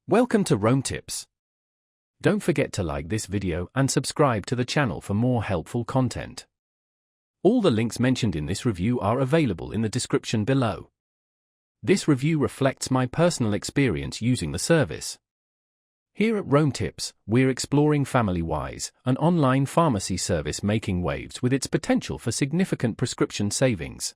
Welcome to Rome Tips. Don't forget to like this video and subscribe to the channel for more helpful content. All the links mentioned in this review are available in the description below. This review reflects my personal experience using the service. Here at Rome Tips, we're exploring FamilyWize, an online pharmacy service making waves with its potential for significant prescription savings.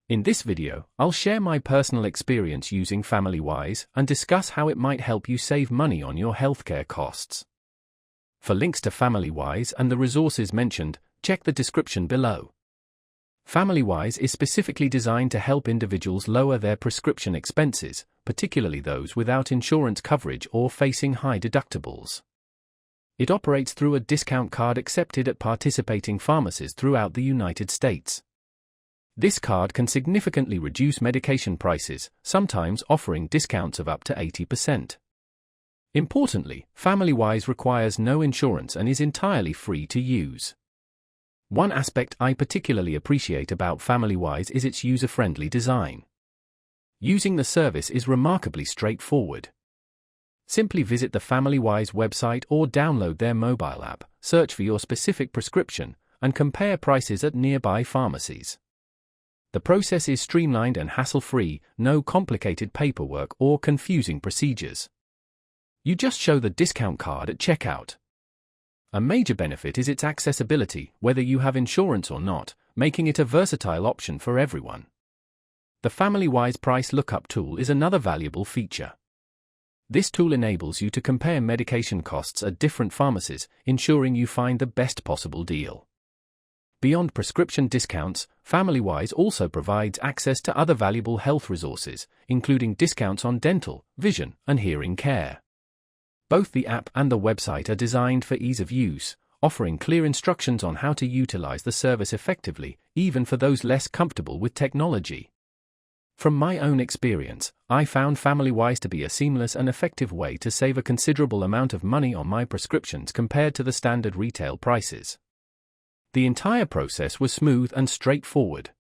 In this video, I'll share my personal experience using FamilyWize and discuss how it might help you save money on your healthcare costs. For links to FamilyWize and the resources mentioned, check the description below. FamilyWize is specifically designed to help individuals lower their prescription expenses, particularly those without insurance coverage or facing high deductibles. It operates through a discount card accepted at participating pharmacies throughout the United States. This card can significantly reduce medication prices, sometimes offering discounts of up to 80%. Importantly, FamilyWize requires no insurance and is entirely free to use. One aspect I particularly appreciate about FamilyWize is its user-friendly design. Using the service is remarkably straightforward. Simply visit the FamilyWize website or download their mobile app, search for your specific prescription, and compare prices at nearby pharmacies. The process is streamlined and hassle-free, no complicated paperwork or confusing procedures. You just show the discount card at checkout. A major benefit is its accessibility, whether you have insurance or not, making it a versatile option for everyone. The FamilyWize price lookup tool is another valuable feature. This tool enables you to compare medication costs at different pharmacies, ensuring you find the best possible deal. Beyond prescription discounts, FamilyWize also provides access to other valuable health resources, including discounts on dental, vision, and hearing care. Both the app and the website are designed for ease of use, offering clear instructions on how to utilize the service effectively, even for those less comfortable with technology. From my own experience, I found FamilyWize to be a seamless and effective way to save a considerable amount of money on my prescriptions compared to the standard retail prices. The entire process was smooth and straightforward.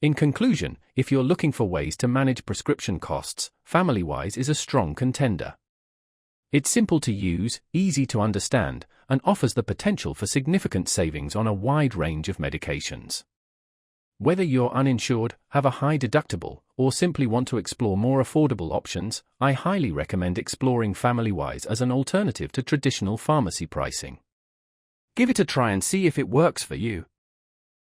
In conclusion, if you're looking for ways to manage prescription costs, FamilyWize is a strong contender. It's simple to use, easy to understand, and offers the potential for significant savings on a wide range of medications. Whether you're uninsured, have a high deductible, or simply want to explore more affordable options, I highly recommend exploring FamilyWize as an alternative to traditional pharmacy pricing. Give it a try and see if it works for you.